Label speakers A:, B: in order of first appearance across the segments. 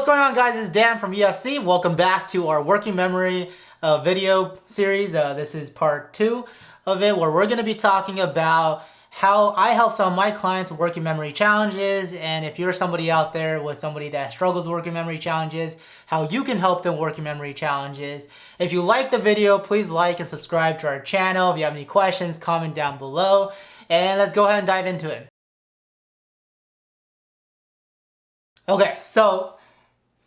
A: What's going on, guys? It's Dan from EFC. Welcome back to our working memory video series. This is part 2 of it, where we're going to be talking about how I help some of my clients with working memory challenges, and if you're somebody out there with somebody that struggles with working memory challenges, how you can help them with working memory challenges. If you like the video, please like and subscribe to our channel. If you have any questions, comment down below, and let's go ahead and dive into it. Okay, so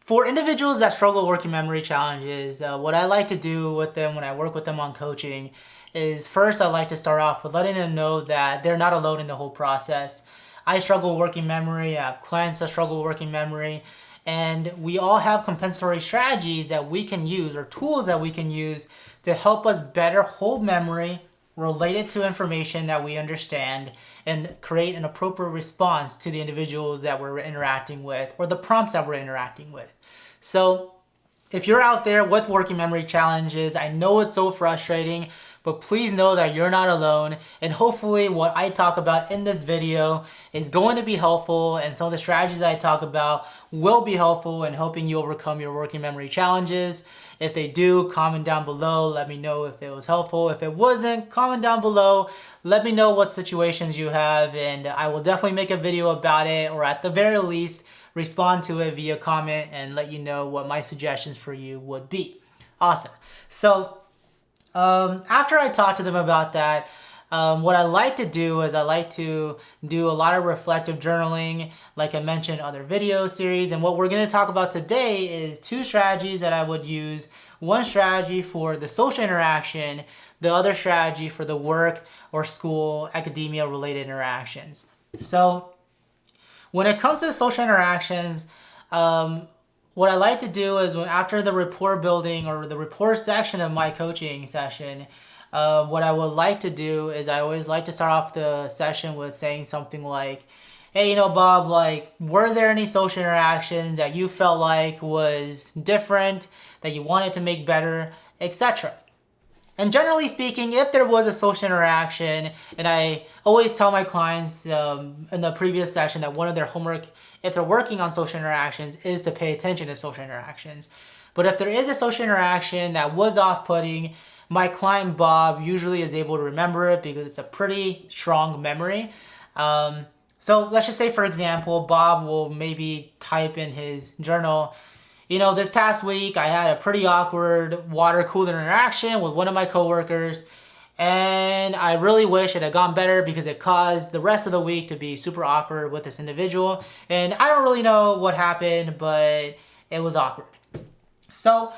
A: for individuals that struggle with working memory challenges, what I like to do with them when I work with them on coaching is, first, I like to start off with letting them know that they're not alone in the whole process. I struggle with working memory, I have clients that struggle with working memory, and we all have compensatory strategies that we can use, or tools that we can use to help us better hold memory related to information that we understand and create an appropriate response to the individuals that we're interacting with or the prompts that we're interacting with. So if you're out there with working memory challenges, I know it's so frustrating, but please know that you're not alone, and hopefully what I talk about in this video is going to be helpful, and some of the strategies I talk about will be helpful in helping you overcome your working memory challenges. If they do, comment down below, let me know if it was helpful. If it wasn't, comment down below, let me know what situations you have, and I will definitely make a video about it, or at the very least, respond to it via comment and let you know what my suggestions for you would be. Awesome. So after I talk to them about that, what I like to do is I like to do a lot of reflective journaling, like I mentioned in other video series. And what we're going to talk about today is 2 strategies that I would use. One strategy for the social interaction, the other strategy for the work or school, academia related interactions. So when it comes to social interactions, what I like to do is after the rapport building or the rapport section of my coaching session, what I would like to do is I always like to start off the session with saying something like, hey, Bob, like, were there any social interactions that you felt like was different, that you wanted to make better, etc.? And generally speaking, if there was a social interaction, and I always tell my clients in the previous session that one of their homework, if they're working on social interactions, is to pay attention to social interactions. But if there is a social interaction that was off-putting, my client Bob usually is able to remember it because it's a pretty strong memory. So let's just say, for example, Bob will maybe type in his journal, this past week I had a pretty awkward water cooler interaction with one of my coworkers, and I really wish it had gone better because it caused the rest of the week to be super awkward with this individual. And I don't really know what happened, but it was awkward. So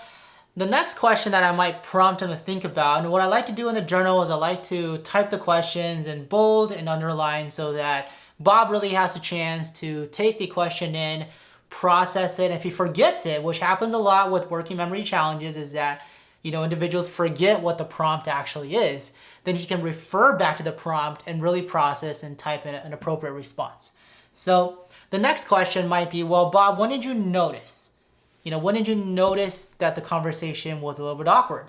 A: the next question that I might prompt him to think about, and what I like to do in the journal is I like to type the questions in bold and underline so that Bob really has a chance to take the question in, process it. If he forgets it, which happens a lot with working memory challenges, is that individuals forget what the prompt actually is, then he can refer back to the prompt and really process and type in an appropriate response. So the next question might be, well, Bob, when did you notice? When did you notice that the conversation was a little bit awkward?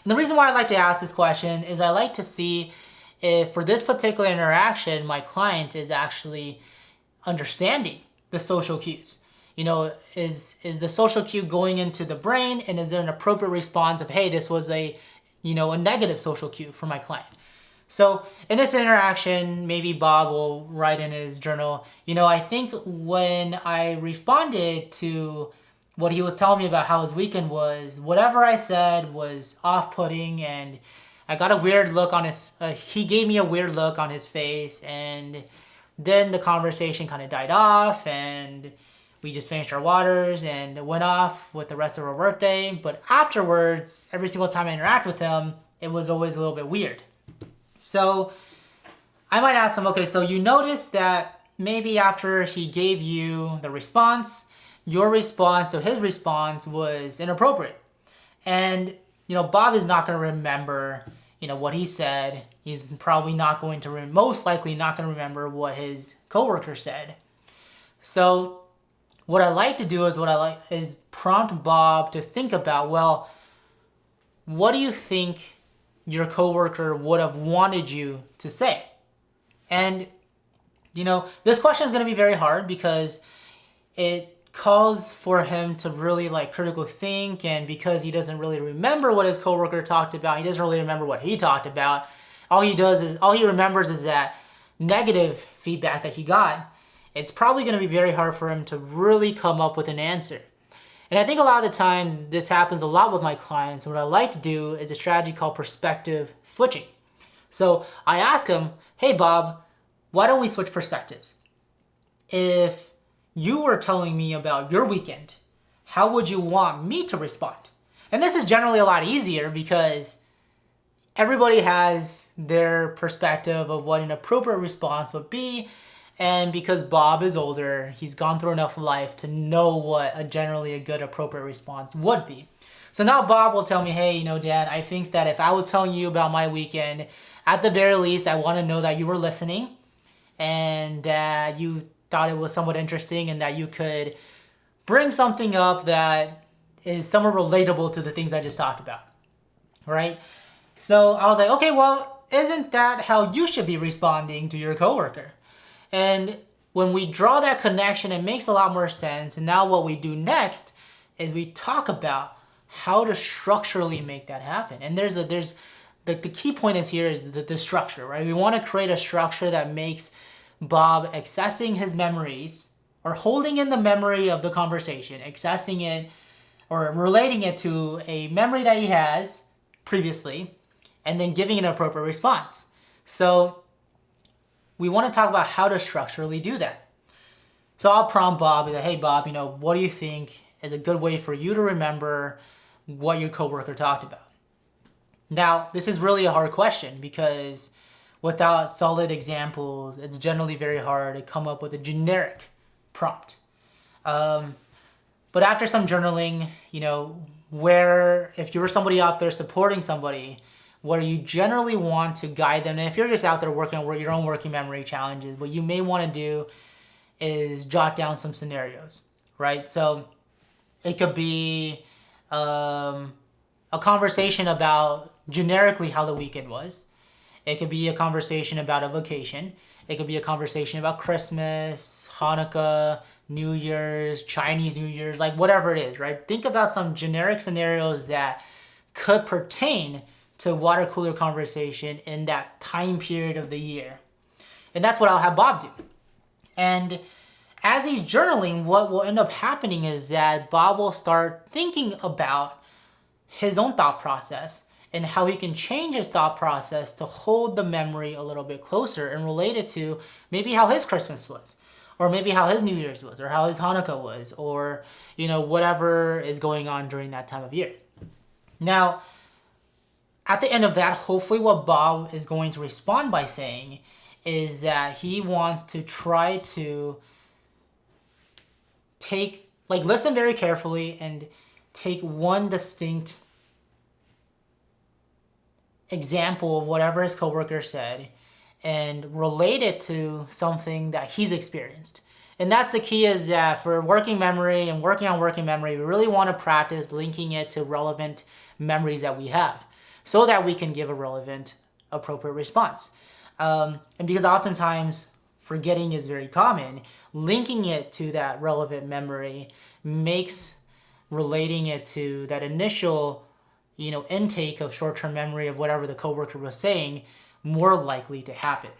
A: And the reason why I like to ask this question is I like to see if for this particular interaction, my client is actually understanding the social cues. Is the social cue going into the brain, and is there an appropriate response of, hey, this was a negative social cue for my client? So in this interaction, maybe Bob will write in his journal, I think when I responded to what he was telling me about how his weekend was, whatever I said was off-putting, and I got a weird look on his, he gave me a weird look on his face, and then the conversation kind of died off, and we just finished our waters and went off with the rest of our workday. But afterwards, every single time I interact with him, it was always a little bit weird. So I might ask him, okay, so you noticed that maybe after he gave you the response, your response to his response was inappropriate. And, Bob is not going to remember, what he said. He's probably not going to, most likely not going to remember what his coworker said. So what I like to do is prompt Bob to think about, well, what do you think your coworker would have wanted you to say? And, this question is going to be very hard because it calls for him to really like critical think, and because he doesn't really remember what his coworker talked about, he doesn't really remember what he talked about. All he remembers is that negative feedback that he got. It's probably going to be very hard for him to really come up with an answer. And I think a lot of the times this happens a lot with my clients. And what I like to do is a strategy called perspective switching. So I ask him, hey, Bob, why don't we switch perspectives? If you were telling me about your weekend, how would you want me to respond? And this is generally a lot easier because everybody has their perspective of what an appropriate response would be. And because Bob is older, he's gone through enough life to know what generally a good appropriate response would be. So now Bob will tell me, hey, Dan, I think that if I was telling you about my weekend, at the very least, I want to know that you were listening and that you thought it was somewhat interesting and that you could bring something up that is somewhat relatable to the things I just talked about, right? So I was like, okay, well, isn't that how you should be responding to your coworker? And when we draw that connection, it makes a lot more sense. And now what we do next is we talk about how to structurally make that happen. And the key point is here is the structure, right? We want to create a structure that makes Bob accessing his memories or holding in the memory of the conversation, accessing it or relating it to a memory that he has previously, and then giving an appropriate response. So we want to talk about how to structurally do that. So I'll prompt Bob, be like, hey Bob, what do you think is a good way for you to remember what your coworker talked about? Now, this is really a hard question because without solid examples, it's generally very hard to come up with a generic prompt. But after some journaling, where if you're somebody out there supporting somebody, where you generally want to guide them, and if you're just out there working on your own working memory challenges, what you may want to do is jot down some scenarios, right? So it could be a conversation about generically how the weekend was. It could be a conversation about a vacation. It could be a conversation about Christmas, Hanukkah, New Year's, Chinese New Year's, like whatever it is, right? Think about some generic scenarios that could pertain to water cooler conversation in that time period of the year. And that's what I'll have Bob do. And as he's journaling, what will end up happening is that Bob will start thinking about his own thought process and how he can change his thought process to hold the memory a little bit closer and relate it to maybe how his Christmas was, or maybe how his New Year's was, or how his Hanukkah was, or whatever is going on during that time of year. Now, at the end of that, hopefully what Bob is going to respond by saying is that he wants to try to listen very carefully and take one distinct example of whatever his coworker said and relate it to something that he's experienced. And that's the key, is that for working memory and working on working memory, we really want to practice linking it to relevant memories that we have so that we can give a relevant, appropriate response. And because oftentimes forgetting is very common, linking it to that relevant memory makes relating it to that initial intake of short-term memory of whatever the coworker was saying more likely to happen.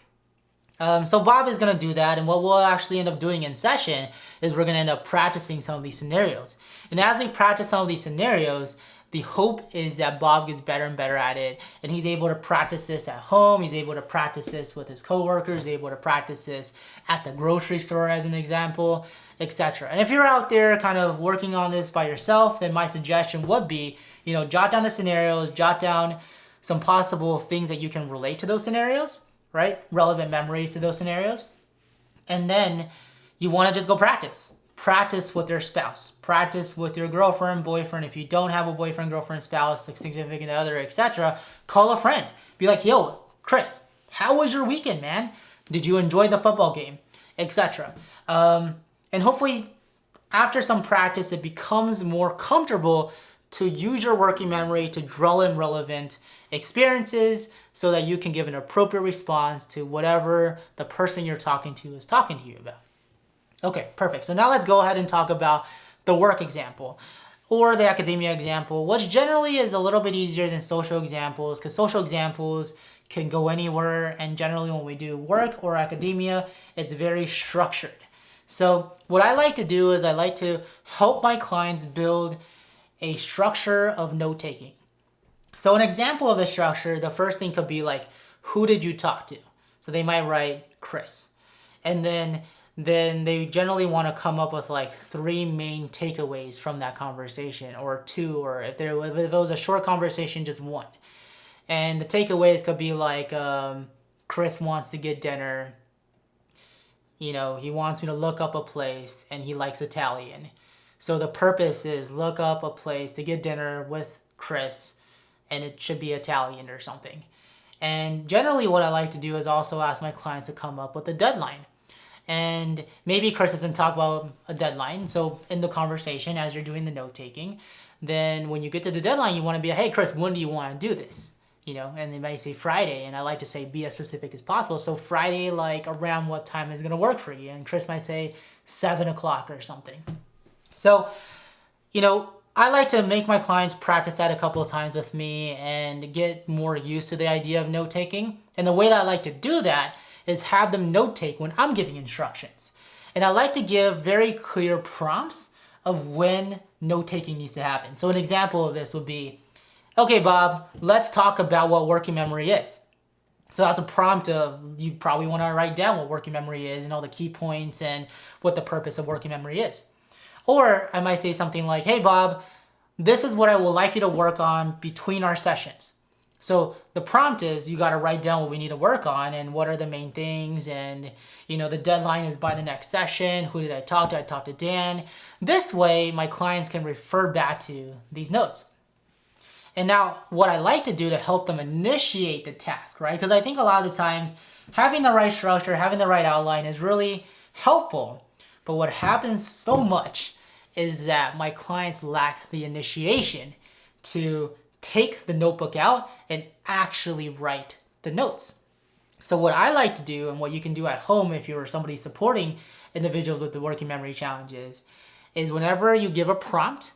A: So Bob is going to do that, and what we'll actually end up doing in session is we're going to end up practicing some of these scenarios. And as we practice some of these scenarios, the hope is that Bob gets better and better at it, and he's able to practice this at home, he's able to practice this with his coworkers, he's able to practice this at the grocery store as an example, etc. And if you're out there kind of working on this by yourself, then my suggestion would be, jot down the scenarios, jot down some possible things that you can relate to those scenarios, right? Relevant memories to those scenarios. And then you want to just go practice. Practice with your spouse. Practice with your girlfriend, boyfriend. If you don't have a boyfriend, girlfriend, spouse, significant other, etc., call a friend. Be like, yo, Chris, how was your weekend, man? Did you enjoy the football game, etc.? And hopefully, after some practice, it becomes more comfortable to use your working memory to draw in relevant experiences so that you can give an appropriate response to whatever the person you're talking to is talking to you about. Okay, perfect. So now let's go ahead and talk about the work example or the academia example, which generally is a little bit easier than social examples because social examples can go anywhere. And generally when we do work or academia, it's very structured. So what I like to do is I like to help my clients build a structure of note-taking. So an example of the structure, the first thing could be like, who did you talk to? So they might write Chris. And then they generally want to come up with like 3 main takeaways from that conversation, or 2, or if it was a short conversation, just 1. And the takeaways could be like, Chris wants to get dinner. You know, he wants me to look up a place and he likes Italian. So the purpose is look up a place to get dinner with Chris and it should be Italian or something. And generally what I like to do is also ask my clients to come up with a deadline. And maybe Chris doesn't talk about a deadline. So in the conversation, as you're doing the note taking, then when you get to the deadline, you want to be, hey, Chris, when do you want to do this? You know, and they might say Friday. And I like to say, be as specific as possible. So Friday, like around what time is going to work for you? And Chris might say 7 o'clock or something. So, you know, I like to make my clients practice that a couple of times with me and get more used to the idea of note taking. And the way that I like to do that is have them note take when I'm giving instructions. And I like to give very clear prompts of when note taking needs to happen. So an example of this would be, okay, Bob, let's talk about what working memory is. So that's a prompt of, you probably want to write down what working memory is and all the key points and what the purpose of working memory is. Or I might say something like, hey, Bob, this is what I would like you to work on between our sessions. So the prompt is you got to write down what we need to work on and what are the main things. And, you know, the deadline is by the next session. Who did I talk to? I talked to Dan. This way, my clients can refer back to these notes. And now what I like to do to help them initiate the task, right? Because I think a lot of the times having the right structure, having the right outline is really helpful. But what happens so much is that my clients lack the initiation to take the notebook out and actually write the notes. So what I like to do, and what you can do at home if you're somebody supporting individuals with the working memory challenges, is whenever you give a prompt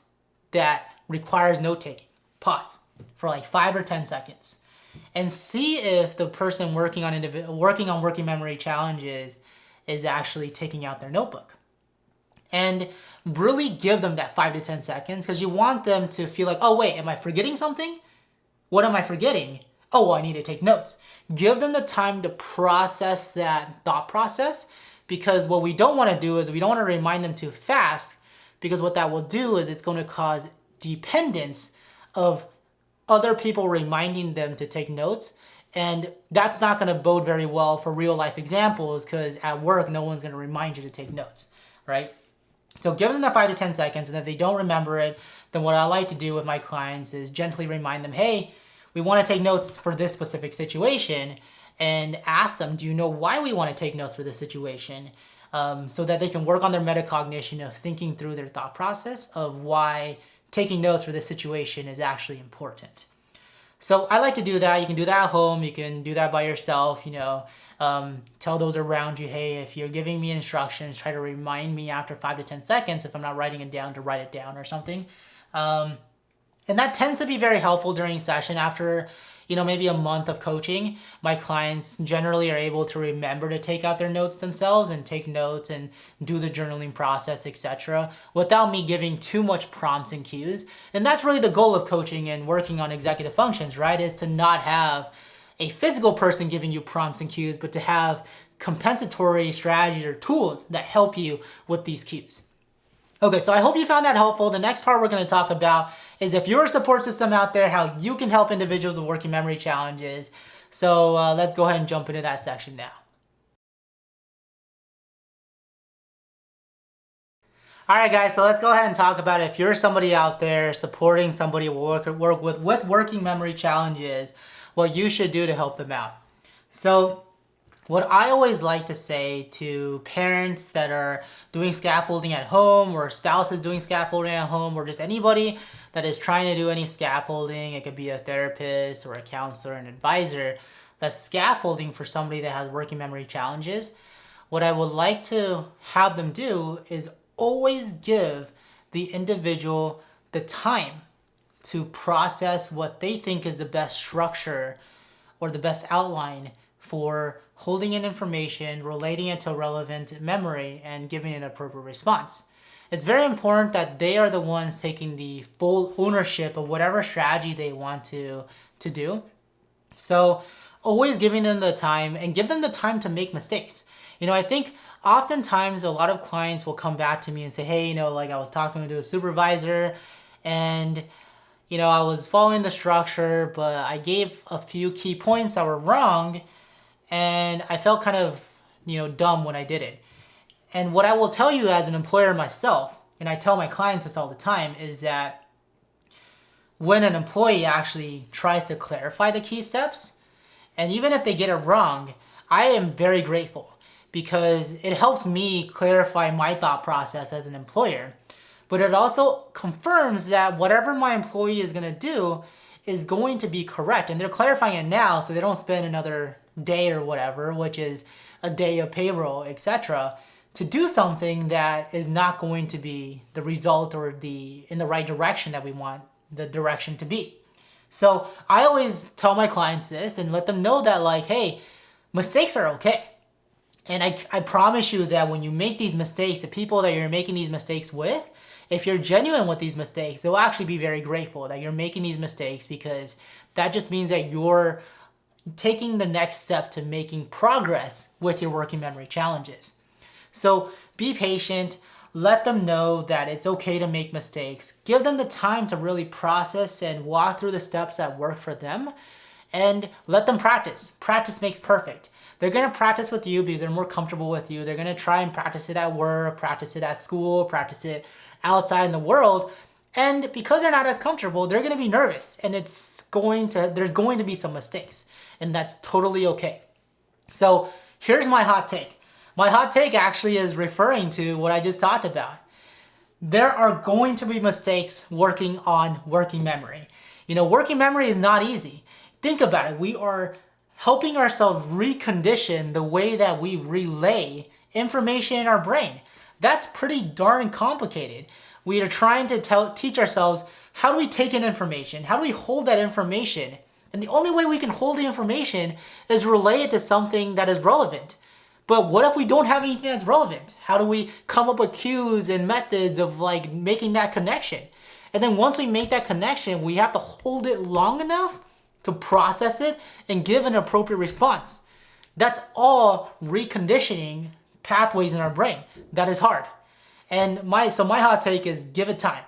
A: that requires note-taking, pause for like 5 or 10 seconds and see if the person working on working memory challenges is actually taking out their notebook. And really give them that 5 to 10 seconds because you want them to feel like, oh, wait, am I forgetting something? What am I forgetting? Oh, well, I need to take notes. Give them the time to process that thought process, because what we don't want to do is we don't want to remind them too fast, because what that will do is it's going to cause dependence of other people reminding them to take notes. And that's not going to bode very well for real life examples, because at work, no one's going to remind you to take notes, right? So give them the 5 to 10 seconds, and if they don't remember it, then what I like to do with my clients is gently remind them, hey, we want to take notes for this specific situation, and ask them, do you know why we want to take notes for this situation? So that they can work on their metacognition of thinking through their thought process of why taking notes for this situation is actually important. So I like to do that. You can do that at home. You can do that by yourself, you know. Tell those around you, hey, if you're giving me instructions, try to remind me after 5 to 10 seconds if I'm not writing it down to write it down or something. And that tends to be very helpful during session. After, you know, maybe a month of coaching, my clients generally are able to remember to take out their notes themselves and take notes and do the journaling process, etc., without me giving too much prompts and cues. And that's really the goal of coaching and working on executive functions, right? Is to not have a physical person giving you prompts and cues, but to have compensatory strategies or tools that help you with these cues. Okay, so I hope you found that helpful. The next part we're going to talk about is if you're a support system out there, how you can help individuals with working memory challenges. So let's go ahead and jump into that section now. All right, guys, so let's go ahead and talk about if you're somebody out there supporting somebody work with working memory challenges, what you should do to help them out. So what I always like to say to parents that are doing scaffolding at home, or spouses doing scaffolding at home, or just anybody that is trying to do any scaffolding, it could be a therapist or a counselor, an advisor, that's scaffolding for somebody that has working memory challenges. what I would like to have them do is always give the individual the time to process what they think is the best structure or the best outline for holding in information, relating it to a relevant memory, and giving an appropriate response. It's very important that they are the ones taking the full ownership of whatever strategy they want to do. So always giving them the time, and give them the time to make mistakes. I think oftentimes a lot of clients will come back to me and say, hey, like I was talking to a supervisor and I was following the structure, but I gave a few key points that were wrong and I felt kind of, dumb when I did it. And what I will tell you as an employer myself, and I tell my clients this all the time, is that when an employee actually tries to clarify the key steps, and even if they get it wrong, I am very grateful because it helps me clarify my thought process as an employer. But it also confirms that whatever my employee is going to do is going to be correct. And they're clarifying it now so they don't spend another day or whatever, which is a day of payroll, etc., to do something that is not going to be the result or in the right direction that we want the direction to be. So I always tell my clients this and let them know that, like, hey, mistakes are okay. And I promise you that when you make these mistakes, the people that you're making these mistakes with, if you're genuine with these mistakes, they'll actually be very grateful that you're making these mistakes, because that just means that you're taking the next step to making progress with your working memory challenges. So be patient, let them know that it's okay to make mistakes, give them the time to really process and walk through the steps that work for them, and let them practice. Practice makes perfect. They're going to practice with you because they're more comfortable with you. They're going to try and practice it at work, practice it at school, practice it outside in the world. And because they're not as comfortable, they're going to be nervous, and there's going to be some mistakes, and that's totally okay. So here's my hot take. My hot take actually is referring to what I just talked about. There are going to be mistakes working on working memory. Working memory is not easy. Think about it. We are helping ourselves recondition the way that we relay information in our brain. That's pretty darn complicated. We are trying to teach ourselves, how do we take in information? How do we hold that information? And the only way we can hold the information is relay it to something that is relevant. But what if we don't have anything that's relevant? How do we come up with cues and methods of making that connection? And then once we make that connection, we have to hold it long enough to process it and give an appropriate response. That's all reconditioning pathways in our brain. That is hard. And my hot take is, give it time.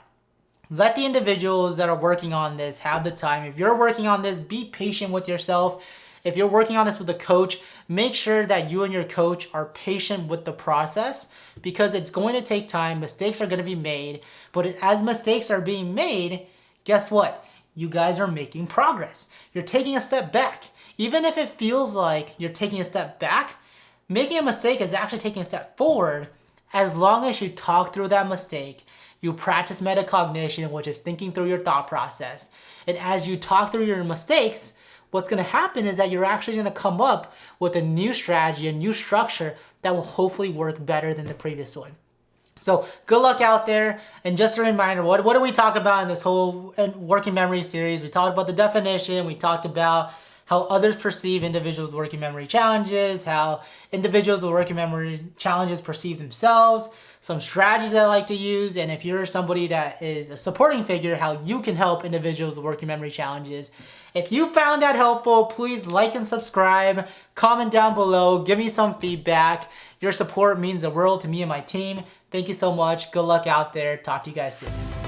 A: Let the individuals that are working on this have the time. If you're working on this, be patient with yourself. If you're working on this with a coach, make sure that you and your coach are patient with the process, because it's going to take time. Mistakes are going to be made. But as mistakes are being made, guess what? You guys are making progress. You're taking a step back. Even if it feels like you're taking a step back, making a mistake is actually taking a step forward, as long as you talk through that mistake. You practice metacognition, which is thinking through your thought process. And as you talk through your mistakes, what's going to happen is that you're actually going to come up with a new strategy, a new structure that will hopefully work better than the previous one. So good luck out there. And just a reminder, what do we talk about in this whole working memory series? We talked about the definition. We talked about how others perceive individuals with working memory challenges, how individuals with working memory challenges perceive themselves, some strategies that I like to use, and if you're somebody that is a supporting figure, how you can help individuals with working memory challenges. If you found that helpful, please like and subscribe, comment down below, give me some feedback. Your support means the world to me and my team. Thank you so much. Good luck out there. Talk to you guys soon.